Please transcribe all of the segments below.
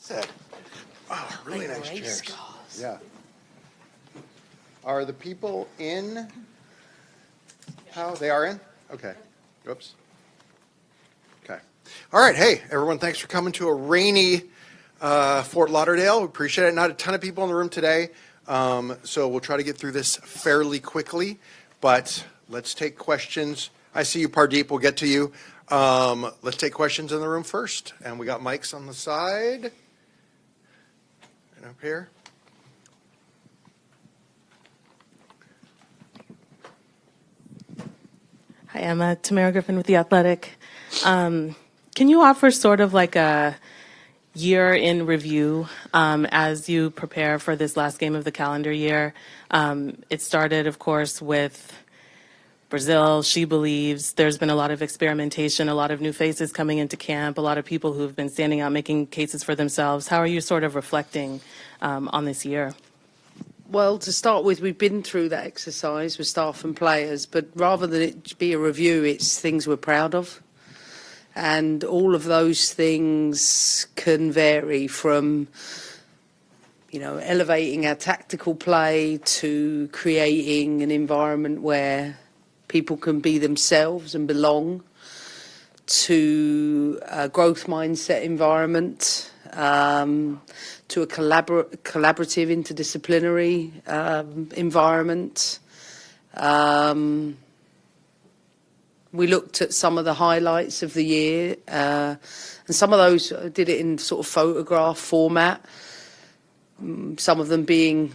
Said. Oh, really nice chairs. Cars. Yeah. Are the people in? How they are in? Okay. Oops. Okay. All right. Hey, everyone. Thanks for coming to a rainy Fort Lauderdale. We appreciate it. Not a ton of people in the room today, so we'll try to get through this fairly quickly. But let's take questions. I see you, Pardeep. We'll get to you. Let's take questions in the room first. And we got mics on the side and up here. Hi, I'm Tamara Griffin with The Athletic. Can you offer sort of like a year in review as you prepare for this last game of the calendar year? It started, of course, with Brazil. She believes there's been a lot of experimentation, a lot of new faces coming into camp, a lot of people who've been standing out, making cases for themselves. How are you sort of reflecting on this year? Well, to start with, we've been through that exercise with staff and players, but rather than it be a review, it's things we're proud of. And all of those things can vary from, elevating our tactical play to creating an environment where people can be themselves and belong, to a growth mindset environment, to a collaborative, interdisciplinary environment. We looked at some of the highlights of the year, and some of those did it in sort of photograph format. Some of them being,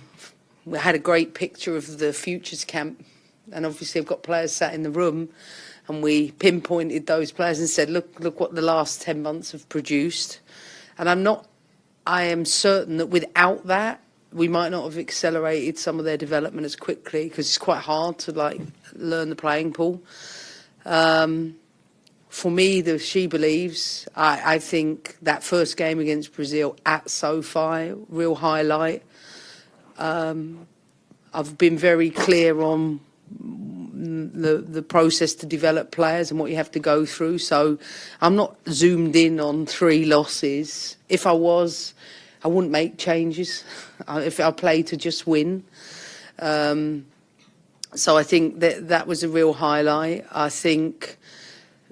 we had a great picture of the Futures Camp, and obviously I've got players sat in the room, and we pinpointed those players and said, look what the last 10 months have produced. And I am certain that without that, we might not have accelerated some of their development as quickly, because it's quite hard to learn the playing pool. For me, She Believes, I think that first game against Brazil at SoFi, real highlight. I've been very clear on the process to develop players and what you have to go through. So I'm not zoomed in on 3 losses. If I was, I wouldn't make changes. If I play to just win. So I think that was a real highlight. I think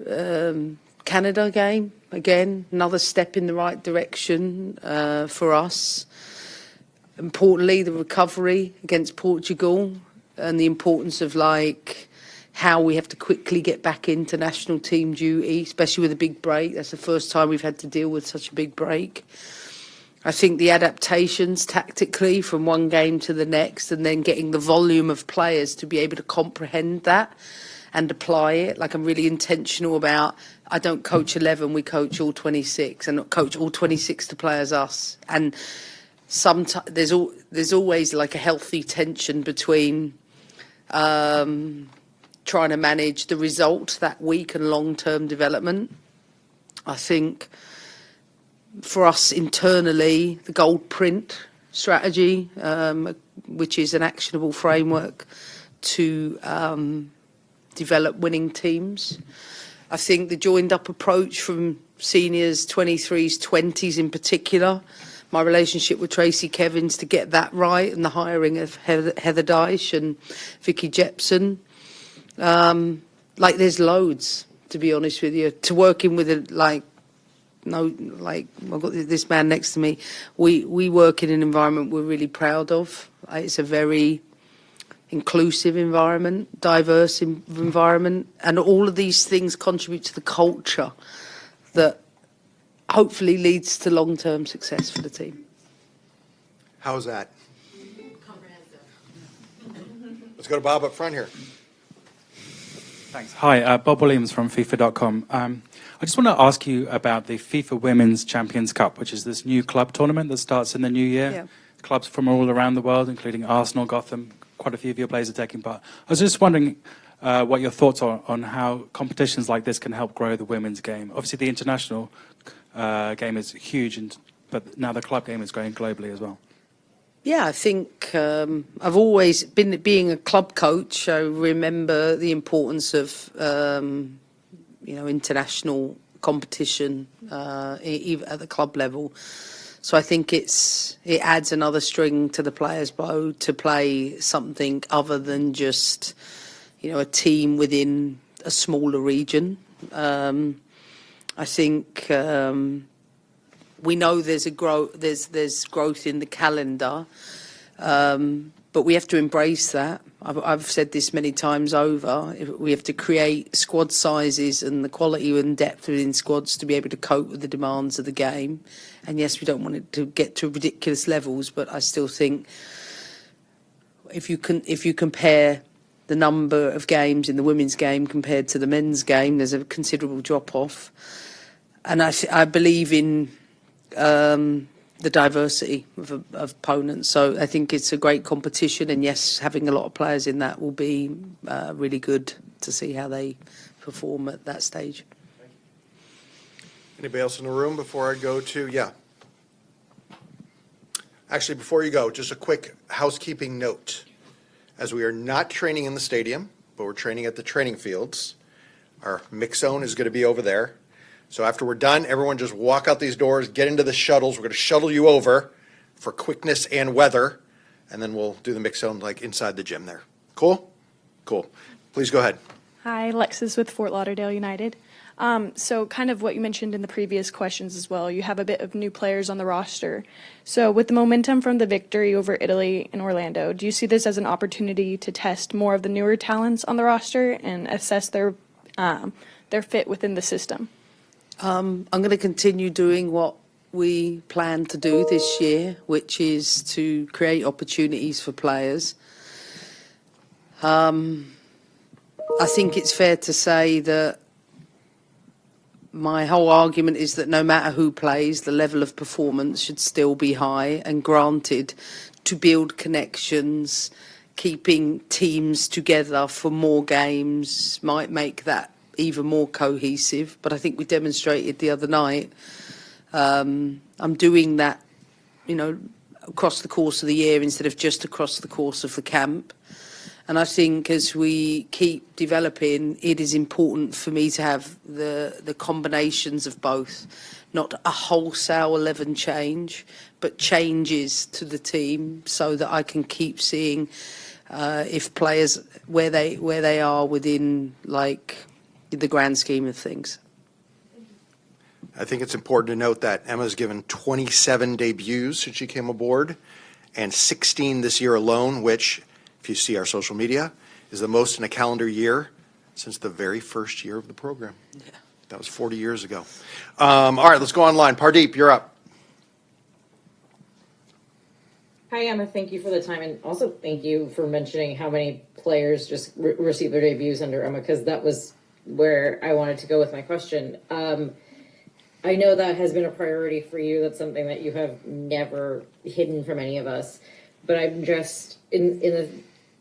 Canada game, again, another step in the right direction for us. Importantly, the recovery against Portugal and the importance of how we have to quickly get back into national team duty, especially with a big break. That's the first time we've had to deal with such a big break. I think the adaptations tactically from one game to the next, and then getting the volume of players to be able to comprehend that and apply it. I'm really intentional about, I don't coach 11, we coach all 26, and not coach all 26 to play as us. And sometimes there's always a healthy tension between trying to manage the result that week and long-term development. I think for us internally, the gold print strategy, which is an actionable framework to develop winning teams. I think the joined-up approach from seniors, 23s, 20s in particular, my relationship with Tracy Kevins to get that right, and the hiring of Heather Dyche and Vicky Jepson. There's loads, to be honest with you, to working with I've got this man next to me. We work in an environment we're really proud of. It's a very inclusive environment, diverse environment, and all of these things contribute to the culture that hopefully leads to long-term success for the team. How's that? Let's go to Bob up front here. Thanks. Hi, Bob Williams from FIFA.com. I just want to ask you about the FIFA Women's Champions Cup, which is this new club tournament that starts in the new year. Yeah. Clubs from all around the world, including Arsenal, Gotham, quite a few of your players are taking part. I was just wondering what your thoughts are on how competitions like this can help grow the women's game. Obviously, the international game is huge, but now the club game is growing globally as well. Yeah, I think I've always been, being a club coach, I remember the importance of, international competition, even at the club level. So I think it adds another string to the player's bow to play something other than just, a team within a smaller region. I think we know there's growth in the calendar, but we have to embrace that. I've said this many times over. We have to create squad sizes and the quality and depth within squads to be able to cope with the demands of the game. And yes, we don't want it to get to ridiculous levels, but I still think if you compare the number of games in the women's game compared to the men's game, there's a considerable drop off. And I believe in the diversity of opponents. So I think it's a great competition, and yes, having a lot of players in that will be really good to see how they perform at that stage. Anybody else in the room before I go to, yeah. Actually, before you go, just a quick housekeeping note. As we are not training in the stadium, but we're training at the training fields, our mix zone is going to be over there. So after we're done, everyone just walk out these doors, get into the shuttles. We're going to shuttle you over for quickness and weather, and then we'll do the mix zone like inside the gym there. Cool? Cool. Please go ahead. Hi, Alexis with Fort Lauderdale United. So kind of what you mentioned in the previous questions as well, you have a bit of new players on the roster. So with the momentum from the victory over Italy and Orlando, do you see this as an opportunity to test more of the newer talents on the roster and assess their fit within the system? I'm going to continue doing what we plan to do this year, which is to create opportunities for players. I think it's fair to say that my whole argument is that no matter who plays, the level of performance should still be high, and granted, to build connections, keeping teams together for more games might make that even more cohesive. But I think we demonstrated the other night. I'm doing that, across the course of the year instead of just across the course of the camp. And I think as we keep developing, it is important for me to have the combinations of both, not a wholesale 11 change, but changes to the team so that I can keep seeing if players where they are within the grand scheme of things. I think it's important to note that Emma's given 27 debuts since she came aboard, and 16 this year alone, which, if you see our social media, is the most in a calendar year since the very first year of the program. Yeah. That was 40 years ago. All right, let's go online. Pardeep, you're up. Hi, Emma. Thank you for the time, and also thank you for mentioning how many players just received their debuts under Emma, because that was where I wanted to go with my question. I know that has been a priority for you. That's something that you have never hidden from any of us. But I'm just, in the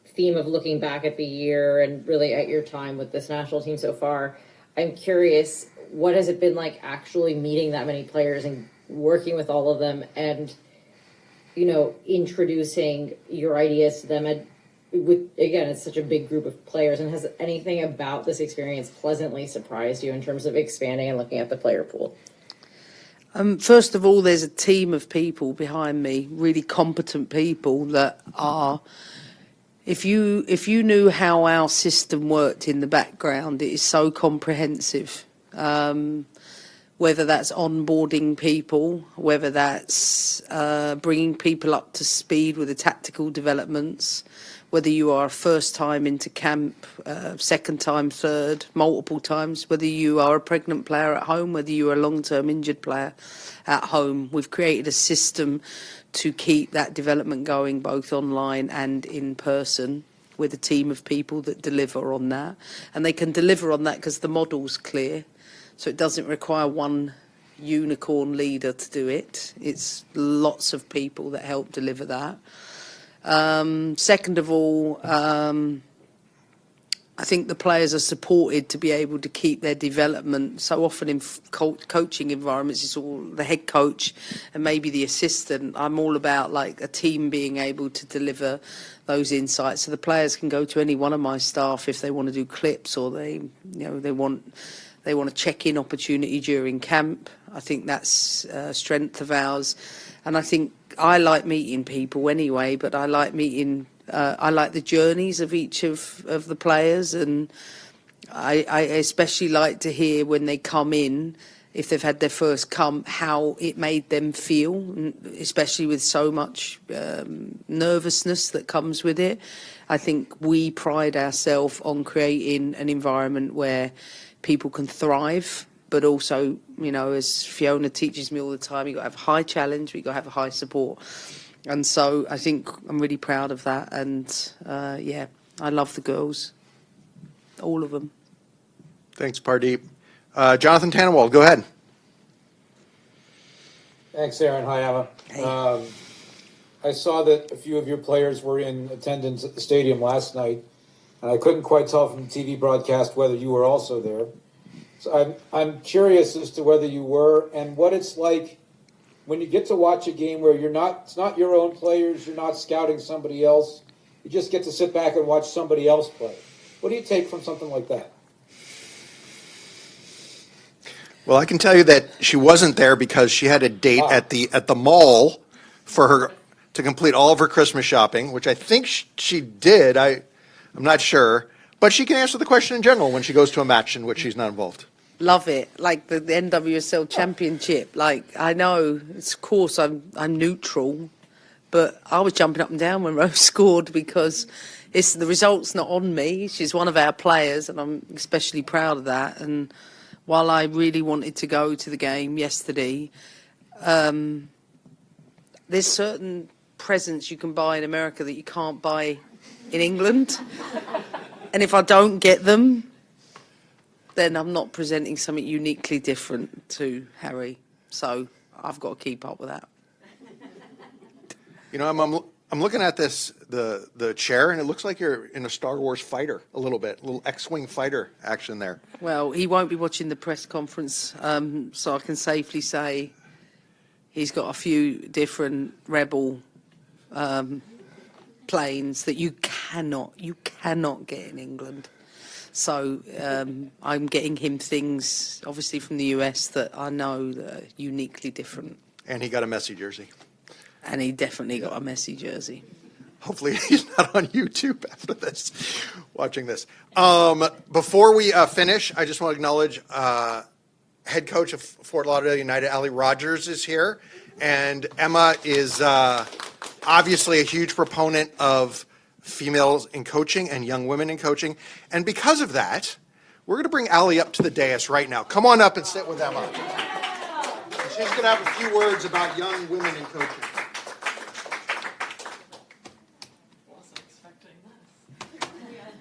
theme of looking back at the year and really at your time with this national team so far, I'm curious, what has it been like actually meeting that many players and working with all of them and, introducing your ideas to them? And again, it's such a big group of players. And has anything about this experience pleasantly surprised you in terms of expanding and looking at the player pool? First of all, there's a team of people behind me, really competent people that are. If you knew how our system worked in the background, it is so comprehensive. Whether that's onboarding people, whether that's bringing people up to speed with the tactical developments, whether you are first time into camp, second time, third, multiple times, whether you are a pregnant player at home, whether you are a long-term injured player at home. We've created a system to keep that development going both online and in person with a team of people that deliver on that. And they can deliver on that because the model's clear. So it doesn't require one unicorn leader to do it. It's lots of people that help deliver that. Second of all, I think the players are supported to be able to keep their development. So often in coaching environments, it's all the head coach and maybe the assistant. I'm all about a team being able to deliver those insights. So the players can go to any one of my staff if they want to do clips or they want They want a check-in opportunity during camp. I think that's a strength of ours. And I think I like meeting people anyway, but I like meeting, I like the journeys of each of the players. And I especially like to hear when they come in, if they've had their first camp, how it made them feel, especially with so much nervousness that comes with it. I think we pride ourselves on creating an environment where people can thrive, but also, you know, as Fiona teaches me all the time, you've got to have a high challenge, you've got to have a high support. And so I think I'm really proud of that. And yeah, I love the girls, all of them. Thanks, Pardeep. Jonathan Tannenwald, go ahead. Thanks, Aaron. Hi, Emma. Hey. I saw that a few of your players were in attendance at the stadium last night, and I couldn't quite tell from the TV broadcast whether you were also there. So I'm curious as to whether you were, and what it's like when you get to watch a game where it's not your own players, you're not scouting somebody else, you just get to sit back and watch somebody else play. What do you take from something like that? Well, I can tell you that she wasn't there because she had a date at the mall for her to complete all of her Christmas shopping, which I think she did. I'm not sure, but she can answer the question in general when she goes to a match in which she's not involved. Love it, like the NWSL Championship. Like, I know, of course, I'm neutral, but I was jumping up and down when Rose scored because the result's not on me. She's one of our players, and I'm especially proud of that. And while I really wanted to go to the game yesterday, there's certain presents you can buy in America that you can't buy in England. And if I don't get them, then I'm not presenting something uniquely different to Harry. So I've got to keep up with that. You know, I'm looking at the chair, and it looks like you're in a Star Wars fighter a little bit, a little X-Wing fighter action there. Well, he won't be watching the press conference, so I can safely say he's got a few different Rebel planes that you cannot get in England. So I'm getting him things, obviously from the US, that I know that are uniquely different. And he got a Messi jersey. And he definitely got a Messi jersey. Hopefully he's not on YouTube after this, watching this. Before we finish, I just want to acknowledge head coach of Fort Lauderdale United, Ali Rogers, is here. And Emma is obviously a huge proponent of females in coaching and young women in coaching. And because of that, we're going to bring Ali up to the dais right now. Come on up and sit with Emma. And she's going to have a few words about young women in coaching.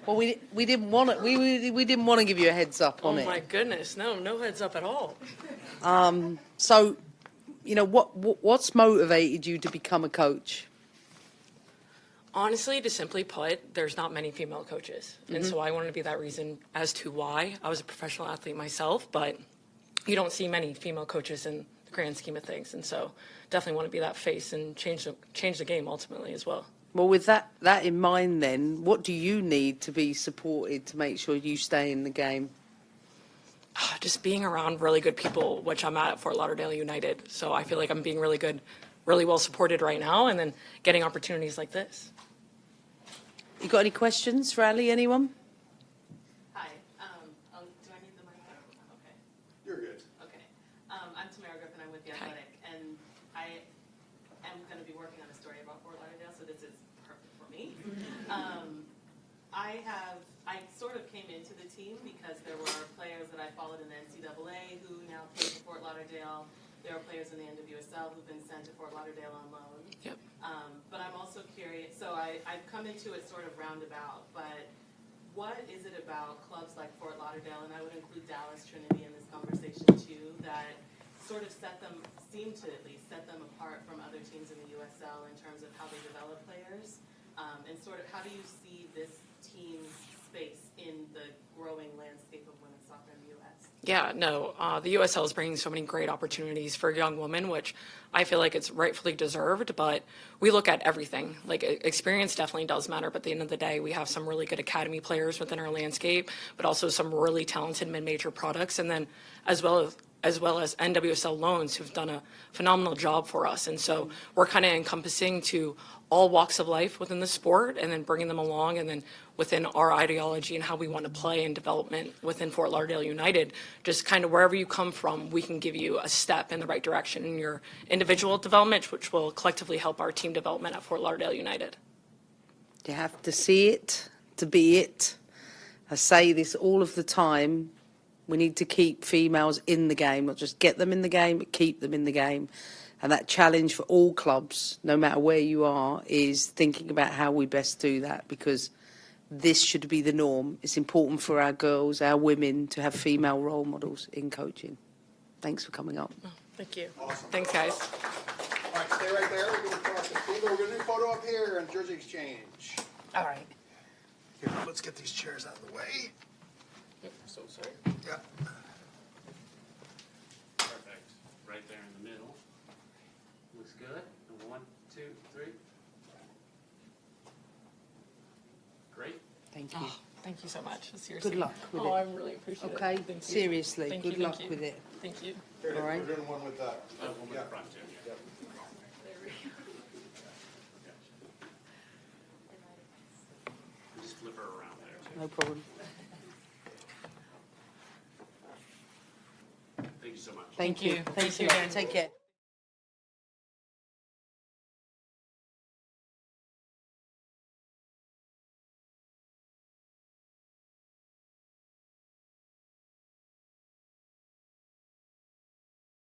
Well, we didn't want it. We didn't want to give you a heads up on it. Oh my goodness, no heads up at all. So, you know, what's motivated you to become a coach? Honestly, to simply put, there's not many female coaches. And so I wanted to be that reason as to why. I was a professional athlete myself, but you don't see many female coaches in the grand scheme of things. And so definitely want to be that face and change the game ultimately as well. Well, with that in mind then, what do you need to be supported to make sure you stay in the game? Just being around really good people, which I'm at Fort Lauderdale United. So I feel like I'm being really good, really well supported right now, and then getting opportunities like this. You got any questions for Ali, anyone? Hi. Do I need the mic? Okay. You're good. Okay. I'm Tamara Griffin. I'm with The Hi. Athletic, and I am going to be working on a story about Fort Lauderdale, so this is perfect for me. I sort of came into the team because there were players that I followed in the NCAA who now play for Fort Lauderdale. There are players in the NWSL who've been sent to Fort Lauderdale on loan. Yep. But I'm also curious, so I've come into it sort of roundabout, but what is it about clubs like Fort Lauderdale, and I would include Dallas Trinity in this conversation too, that sort of seem to at least set them apart from other teams in the USL in terms of how they develop players, and sort of how do you see this team's space in the growing landscape of women's soccer in the US? Yeah, no, the USL is bringing so many great opportunities for young women, which I feel like it's rightfully deserved, but we look at everything. Like, experience definitely does matter, but at the end of the day, we have some really good academy players within our landscape, but also some really talented mid-major products, and then as well as NWSL loans who've done a phenomenal job for us. And so we're kind of encompassing to all walks of life within the sport and then bringing them along, and then within our ideology and how we want to play and development within Fort Lauderdale United, just kind of wherever you come from, we can give you a step in the right direction in your individual development, which will collectively help our team development at Fort Lauderdale United. You have to see it to be it. I say this all of the time. We need to keep females in the game, not just get them in the game, but keep them in the game. And that challenge for all clubs, no matter where you are, is thinking about how we best do that, because this should be the norm. It's important for our girls, our women, to have female role models in coaching. Thanks for coming up. Thank you. Awesome. Thanks, guys. All right, stay right there. We're going to cross the field. We're going to do a photo up here and jersey exchange. All right. Here, let's get these chairs out of the way. So sorry. Yeah. Perfect. Right there in the middle. Looks good. And 1, 2, 3. Great. Thank you. Thank you so much. Seriously. Good luck with Oh, it. I really appreciate it. Okay, Thank you. seriously, Thank good you, luck thank you. with it. Thank you. Here, All right. We're doing one with that. One with the front too. Yeah. Just flip her around there too. No problem. Thank you so much. Thank you. Thank Thank you you. again. Take care.